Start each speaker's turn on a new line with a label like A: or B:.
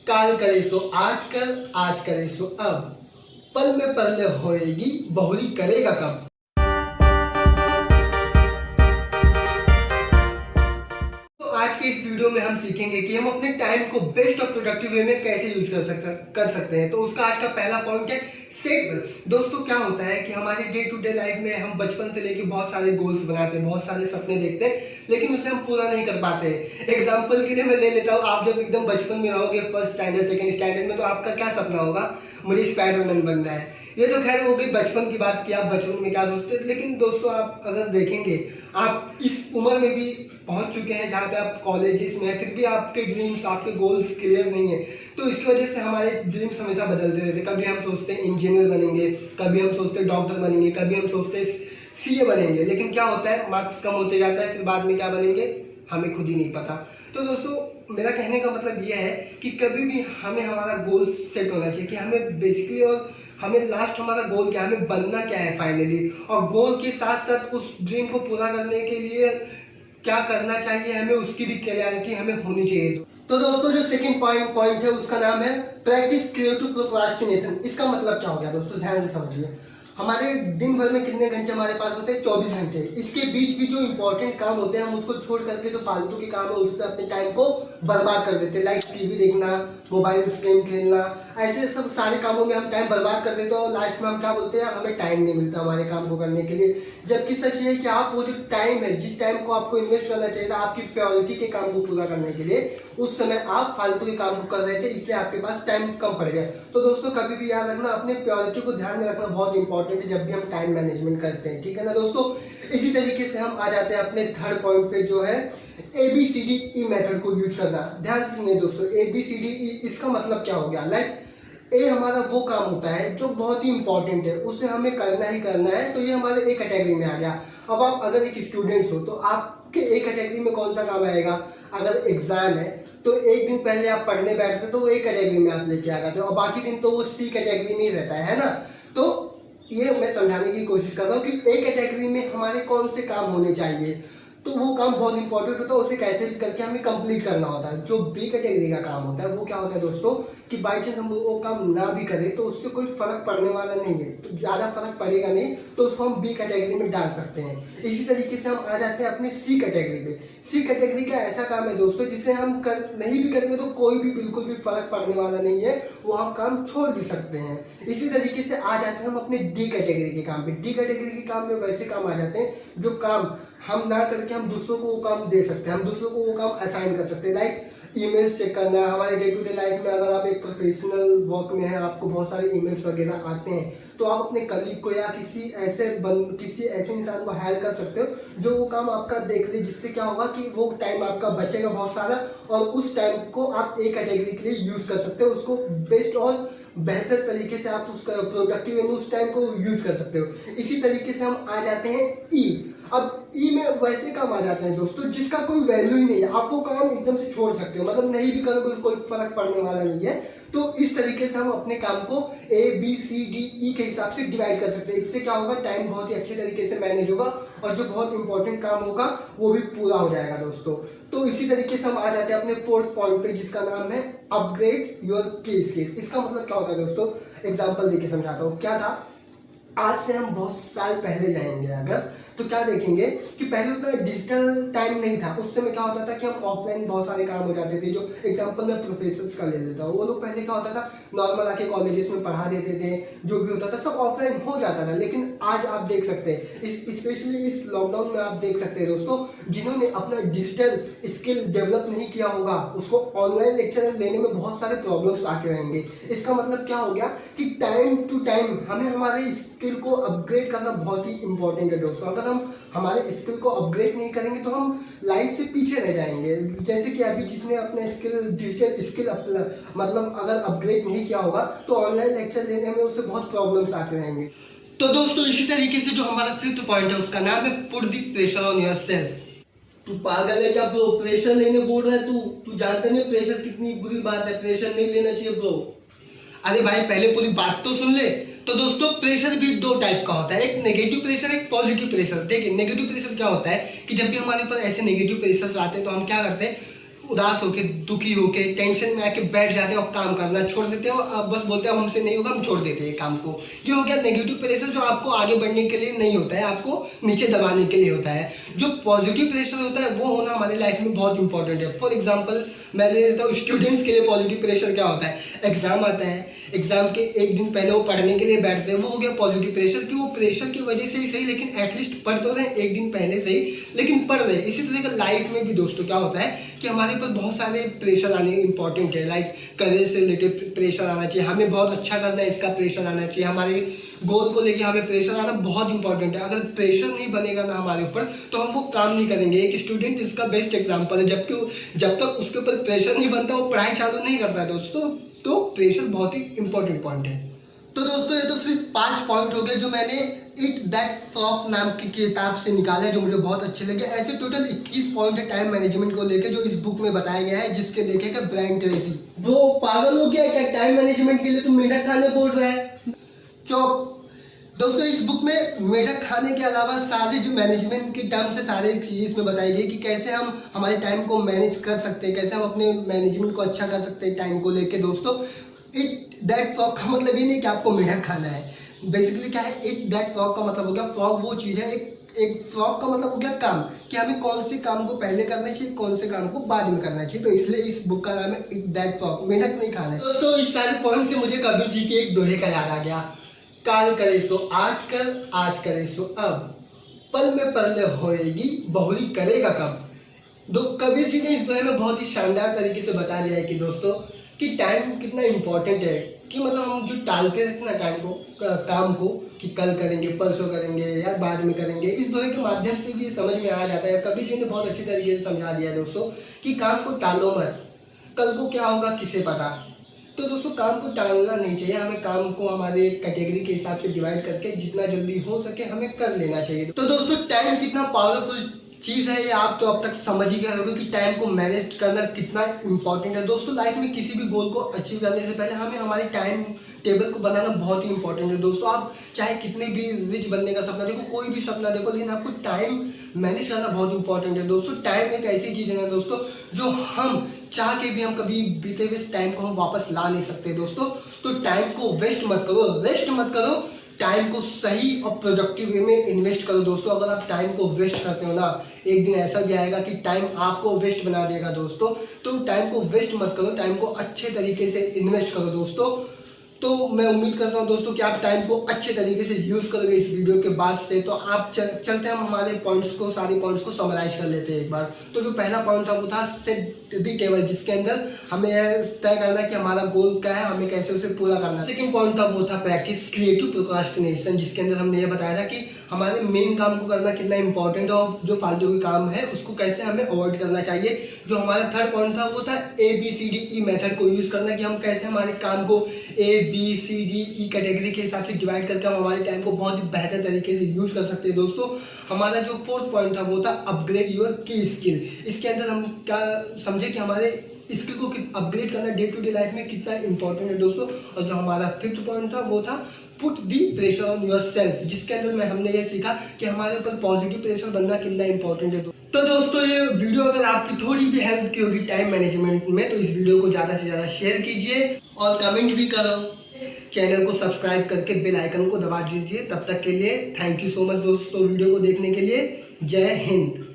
A: काल करे सो आज करे सो अब, पल में पल होएगी बहुरी करेगा कब। तो आज के इस वीडियो में हम सीखेंगे कि हम अपने टाइम को बेस्ट और प्रोडक्टिव वे में कैसे यूज कर सकते हैं। तो उसका आज का पहला पॉइंट है सेट वेल। दोस्तों क्या होता है कि हमारे डे टू डे लाइफ में हम बचपन से लेके बहुत सारे गोल्स बनाते हैं, बहुत सारे सपने देखते हैं, लेकिन उसे हम पूरा नहीं कर पाते हैं। एग्जांपल के लिए मैं ले लेता हूँ, आप जब एकदम बचपन में रहोगे फर्स्ट स्टैंडर्ड सेकंड स्टैंडर्ड में, तो आपका क्या सपना होगा? मुझे स्पाइडरमैन बनना है। ये तो खैर हो गई बचपन की बात कि आप बचपन में क्या सोचते हैं, लेकिन दोस्तों आप अगर देखेंगे, आप इस उम्र में भी पहुंच चुके हैं जहाँ पे आप कॉलेजेस में हैं, फिर भी आपके ड्रीम्स, आपके गोल्स क्लियर नहीं है। तो इसकी वजह से हमारे ड्रीम्स हमेशा बदलते रहते हैं। कभी हम सोचते हैं इंजीनियर बनेंगे, कभी हम सोचते हैं डॉक्टर बनेंगे, कभी हम सोचते हैं सीए बनेंगे, लेकिन क्या होता है, मार्क्स कम होते जाता है, फिर बाद में क्या बनेंगे हमें खुद ही नहीं पता। तो दोस्तों मेरा कहने का मतलब ये है कि कभी भी हमें हमारा गोल सेट होना चाहिए कि हमें बेसिकली और हमें लास्ट हमारा गोल क्या है, हमें बनना क्या है फाइनली, और गोल के साथ साथ उस ड्रीम को पूरा करने के लिए क्या करना चाहिए हमें, उसकी भी क्लैरिटी हमें होनी चाहिए। तो दोस्तों जो सेकंड पॉइंट है उसका नाम है प्रैक्टिस क्रिएटिव प्रोक्रास्टिनेशन। इसका मतलब क्या हो गया दोस्तों, ध्यान से समझिए। हमारे दिन भर में कितने घंटे हमारे पास होते हैं? 24 घंटे। इसके बीच भी जो इंपॉर्टेंट काम होते हैं हम उसको छोड़ करके जो फालतू के काम है उस पर अपने टाइम को बर्बाद कर देते हैं। लाइक टीवी देखना, मोबाइल गेम खेलना, ऐसे सब सारे कामों में हम टाइम बर्बाद कर देते हैं और लास्ट में हम क्या बोलते हैं, हमें टाइम नहीं मिलता हमारे काम को करने के लिए। जबकि सच ये है कि आप वो जो टाइम है, जिस टाइम को आपको इन्वेस्ट करना चाहिए था आपकी प्रायोरिटी के काम को पूरा करने के लिए, उस समय आप फालतू के काम को कर रहे थे, इसलिए आपके पास टाइम कम पड़ गया। तो दोस्तों कभी भी याद रखना, अपने प्रायोरिटी को ध्यान में रखना बहुत इंपॉर्टेंट है जब भी हम टाइम मैनेजमेंट करते हैं, ठीक है ना दोस्तों। इसी तरीके से हम आ जाते हैं अपने थर्ड पॉइंट पे, जो है ABCDE मेथड को यूज करना। ध्यान से सुनिए दोस्तों, ABCDE इसका मतलब क्या हो गया? लाइक ए हमारा वो काम होता है जो बहुत ही इंपॉर्टेंट है, उसे हमें करना ही करना है, तो ये हमारे ए कैटेगरी में आ गया। अब आप अगर एक स्टूडेंट्स हो तो आपके ए कैटेगरी में कौन सा काम आएगा? अगर एग्जाम है तो एक दिन पहले आप पढ़ने बैठते तो वो ए कैटेगरी में आप लेके आ जाते हो, और बाकी दिन तो वो सी कैटेगरी में ही रहता है ना। तो ये मैं समझाने की कोशिश कर रहा हूँ कि ए कैटेगरी में हमारे कौन से काम होने चाहिए, तो वो काम बहुत इंपॉर्टेंट होता है, उसे कैसे भी करके हमें कंप्लीट करना होता है। जो बी कैटेगरी का काम होता है वो क्या होता है दोस्तों, कि बाई चांस हम वो काम ना भी करें तो उससे कोई फर्क पड़ने वाला नहीं है, तो ज़्यादा फर्क पड़ेगा नहीं, तो उसको हम बी कैटेगरी में डाल सकते हैं। इसी तरीके से हम आ जाते हैं अपने सी कैटेगरी पे। सी कैटेगरी का ऐसा काम है दोस्तों जिसे हम नहीं भी करेंगे तो कोई भी बिल्कुल भी फर्क पड़ने वाला नहीं है, वो हम काम छोड़ भी सकते हैं। इसी तरीके से आ जाते हैं हम अपने डी कैटेगरी के काम पे। डी कैटेगरी के काम में वैसे काम आ जाते हैं जो काम हम ना करके हम दूसरों को वो काम दे सकते हैं, हम दूसरों को वो काम असाइन कर सकते हैं। लाइक ईमेल्स चेक करना। हमारे डे टू डे लाइफ में अगर आप एक प्रोफेशनल वर्क में हैं, आपको बहुत सारे ईमेल्स वगैरह आते हैं, तो आप अपने कलीग को या किसी ऐसे इंसान को हायर कर सकते हो जो वो काम आपका देख ले, जिससे क्या होगा कि वो टाइम आपका बचेगा बहुत सारा, और उस टाइम को आप एक कैटेगरी के लिए यूज कर सकते हो, उसको बेस्ट और बेहतर तरीके से आप उसका प्रोडक्टिव में उस टाइम को यूज कर सकते हो। इसी तरीके से हम आ जाते हैं ई। अब ई में वैसे काम आ जाते हैं दोस्तों जिसका कोई वैल्यू ही नहीं है, आप वो काम एकदम से छोड़ सकते हो, मतलब नहीं भी करोगे कोई फर्क पड़ने वाला नहीं है। तो इस तरीके से हम अपने काम को ABCDE के हिसाब से डिवाइड कर सकते हैं। इससे क्या होगा, टाइम बहुत ही अच्छे तरीके से मैनेज होगा और जो बहुत इंपॉर्टेंट काम होगा वो भी पूरा हो जाएगा दोस्तों। तो इसी तरीके से हम आ जाते हैं अपने फोर्थ पॉइंट पे, जिसका नाम है अपग्रेड योर की स्किल। इसका मतलब क्या होता है दोस्तों, एग्जाम्पल देके समझाता हूँ। क्या था, आज से हम बहुत साल पहले जाएंगे अगर, तो क्या देखेंगे कि पहले उतना डिजिटल टाइम नहीं था। उस समय क्या होता था कि हम ऑफलाइन बहुत सारे काम हो जाते थे। जो एग्जांपल मैं प्रोफेसर्स का ले लेता हूँ, वो लोग पहले क्या होता था, नॉर्मल आके कॉलेजेस में पढ़ा देते थे, जो भी होता था सब ऑफलाइन हो जाता था। लेकिन आज आप देख सकते हैं, स्पेशली इस लॉकडाउन में आप देख सकते हैं दोस्तों, जिन्होंने अपना डिजिटल स्किल डेवलप नहीं किया होगा उसको ऑनलाइन लेक्चर लेने में बहुत सारे प्रॉब्लम्स आते रहेंगे। इसका मतलब क्या हो गया कि टाइम टू टाइम हमें हमारे स्किल को अपग्रेड करना बहुत ही इंपॉर्टेंट है दोस्तों। अगर हम हमारे स्किल को अपग्रेड नहीं करेंगे तो हम लाइफ से पीछे रह जाएंगे। जैसे कि अभी जिसने अपने डिजिटल स्किल मतलब अगर अपग्रेड नहीं किया होगा तो ऑनलाइन लेक्चर लेने में उससे बहुत प्रॉब्लम्स आते रहेंगे। तो दोस्तों इसी तरीके से जो हमारा फिफ्थ पॉइंट है उसका नाम है put the pressure on yourself. तू पागल है क्या ब्रो? प्रेशर लेने बोल रहा है तू जानता नहीं प्रेशर कितनी बुरी बात है, प्रेशर नहीं लेना चाहिए ब्रो। अरे भाई पहले पूरी बात तो सुन ले। तो दोस्तों प्रेशर भी दो टाइप का होता है, एक नेगेटिव प्रेशर, एक पॉजिटिव प्रेशर। देखिए नेगेटिव प्रेशर क्या होता है कि जब भी हमारे ऊपर ऐसे नेगेटिव प्रेशर्स आते हैं तो हम क्या करते हैं, उदास होके, दुखी होके, टेंशन में आके बैठ जाते हैं और काम करना छोड़ देते हो। अब बस बोलते हैं हमसे नहीं होगा, हम छोड़ देते हैं काम को। ये हो गया नेगेटिव प्रेशर, जो आपको आगे बढ़ने के लिए नहीं होता है, आपको नीचे दबाने के लिए होता है। जो पॉजिटिव प्रेशर होता है वो होना हमारे लाइफ में बहुत इंपॉर्टेंट है। फॉर एग्जाम्पल मैं ले लेता हूँ स्टूडेंट्स के लिए पॉजिटिव प्रेशर क्या होता है। एग्जाम आता है, एग्जाम के एक दिन पहले वो पढ़ने के लिए बैठते हैं, वो हो गया पॉजिटिव प्रेशर कि वो प्रेशर की वजह से ही सही लेकिन एटलीस्ट पढ़ तो रहे एक दिन पहले से ही, लेकिन पढ़ रहे। इसी तरह का लाइफ में भी दोस्तों क्या होता है कि हमारे ऊपर बहुत सारे प्रेशर आने इंपॉर्टेंट है। लाइक करियर से रिलेटेड प्रेशर आना चाहिए, हमें बहुत अच्छा करना है इसका प्रेशर आना चाहिए, हमारे गोल को लेके हमें प्रेशर आना बहुत इंपॉर्टेंट है। अगर प्रेशर नहीं बनेगा ना हमारे ऊपर तो हम वो काम नहीं करेंगे। एक स्टूडेंट इसका बेस्ट एग्जाम्पल है, जब तक उसके ऊपर प्रेशर नहीं बनता वो पढ़ाई चालू नहीं करता है दोस्तों। तो प्रेशर बहुत ही इंपॉर्टेंट पॉइंट है। तो दोस्तों ये तो सिर्फ 5 पॉइंट हो गए जो मैंने इट दैट फ्रॉग नाम की किताब से निकाले हैं, जो मुझे बहुत अच्छे लगे। ऐसे टोटल 21 पॉइंट है टाइम मैनेजमेंट को लेके जो इस बुक में बताया गया है, जिसके लेखक है ब्रायन ट्रेसी। वो पागल हो गया क्या? टाइम मैनेजमेंट के लिए तुम मेढक खाने बोल रहा है? चौक। दोस्तों इस बुक में मेढक खाने के अलावा सारे जो मैनेजमेंट के टर्म्स है सारे चीज़ इसमें बताई गई कि कैसे हम हमारे टाइम को मैनेज कर सकते हैं, कैसे हम अपने मैनेजमेंट को अच्छा कर सकते हैं टाइम को लेके। दोस्तों इट दैट फ्रॉग का मतलब ये नहीं कि आपको मेढक खाना है। बेसिकली क्या है, इट दैट फ्रॉग का मतलब हो गया, फ्रॉग वो चीज़ है, एक फ्रॉग का मतलब हो गया काम, कि हमें कौन से काम को पहले करना चाहिए, कौन से काम को बाद में करना चाहिए। तो इसलिए इस बुक का नाम है इट दैट फ्रॉग, मेढक नहीं खाना है। दोस्तों इस सारे पॉइंट से मुझे कबीर जी के एक दोहे का याद आ गया, काल करे सो आज कर, आज करे सो अब, पल में परले होएगी, बहुरी करेगा कब। दो कबीर जी ने इस दोहे में बहुत ही शानदार तरीके से बता दिया है कि दोस्तों कि टाइम कितना इम्पोर्टेंट है, कि मतलब हम जो टालते रहते हैं ना टाइम को, काम को, कि कल करेंगे, परसों करेंगे या बाद में करेंगे, इस दोहे के माध्यम से भी समझ में आ जाता है। कबीर जी ने बहुत अच्छी तरीके से समझा दिया है दोस्तों कि काम को टालो मत, कल को क्या होगा किसे पता। तो दोस्तों काम को टालना नहीं चाहिए, हमें काम को हमारे कैटेगरी के हिसाब से डिवाइड करके जितना जल्दी हो सके हमें कर लेना चाहिए। तो दोस्तों टाइम कितना पावरफुल चीज़ है ये आप तो अब तक समझ ही गए होंगे कि टाइम को मैनेज करना कितना इंपॉर्टेंट है। दोस्तों लाइफ में किसी भी गोल को अचीव करने से पहले हमें हमारे टाइम टेबल को बनाना बहुत ही इंपॉर्टेंट है। दोस्तों आप चाहे कितने भी रिच बनने का सपना देखो, कोई भी सपना देखो, लेकिन आपको टाइम मैनेज करना बहुत इंपॉर्टेंट है। दोस्तों टाइम एक ऐसी चीज़ है ना दोस्तों, जो हम चाह के भी हम कभी बीते हुए टाइम को हम वापस ला नहीं सकते दोस्तों। तो टाइम को वेस्ट मत करो, वेस्ट मत करो, टाइम को सही और प्रोडक्टिव वे में इन्वेस्ट करो दोस्तों। अगर आप टाइम को वेस्ट करते हो ना, एक दिन ऐसा भी आएगा कि टाइम आपको वेस्ट बना देगा दोस्तों। तो टाइम को वेस्ट मत करो, टाइम को अच्छे तरीके से इन्वेस्ट करो दोस्तों। तो मैं उम्मीद करता हूँ दोस्तों कि आप टाइम को अच्छे तरीके से यूज़ करोगे इस वीडियो के बाद से। तो आप चलते हैं हम हमारे पॉइंट्स को, सारे पॉइंट्स को समराइज कर लेते हैं एक बार। तो जो पहला पॉइंट था वो था सेट द टेबल, जिसके अंदर हमें तय करना कि हमारा गोल क्या है, हमें कैसे उसे पूरा करना है। सेकंड पॉइंट था वो था प्रैक्टिस क्रिएटिव प्रोक्रास्टिनेशन, जिसके अंदर हमने ये बताया था कि हमारे मेन काम को करना कितना इंपॉर्टेंट है और जो फालतू के काम है उसको कैसे हमें अवॉइड करना चाहिए। जो हमारा थर्ड पॉइंट था वो था ABCDE मेथड को यूज़ करना, कि हम कैसे हमारे काम को ABCDE कैटेगरी के हिसाब से डिवाइड करके हम हमारे टाइम को बहुत ही बेहतर तरीके से यूज़ कर सकते हैं दोस्तों। हमारा जो फोर्थ पॉइंट था वो था अपग्रेड योर की स्किल। इसके अंदर हम क्या समझे कि हमारे स्किल को अपग्रेड करना डे टू डे लाइफ में कितना इंपॉर्टेंट है दोस्तों। और जो हमारा फिफ्थ पॉइंट था वो था put the pressure on your self, जिसके अंदर में हमने ये सीखा कि हमारे ऊपर पॉजिटिव प्रेशर बनना कितना इंपॉर्टेंट है। तो दोस्तों ये वीडियो अगर आपकी थोड़ी भी हेल्प की होगी टाइम मैनेजमेंट में, तो इस वीडियो को ज़्यादा से ज़्यादा शेयर कीजिए और कमेंट भी करो। चैनल को सब्सक्राइब करके बेल आइकन को दबा दीजिए। तब तक के लिए थैंक यू सो मच दोस्तों वीडियो को देखने के लिए। जय हिंद।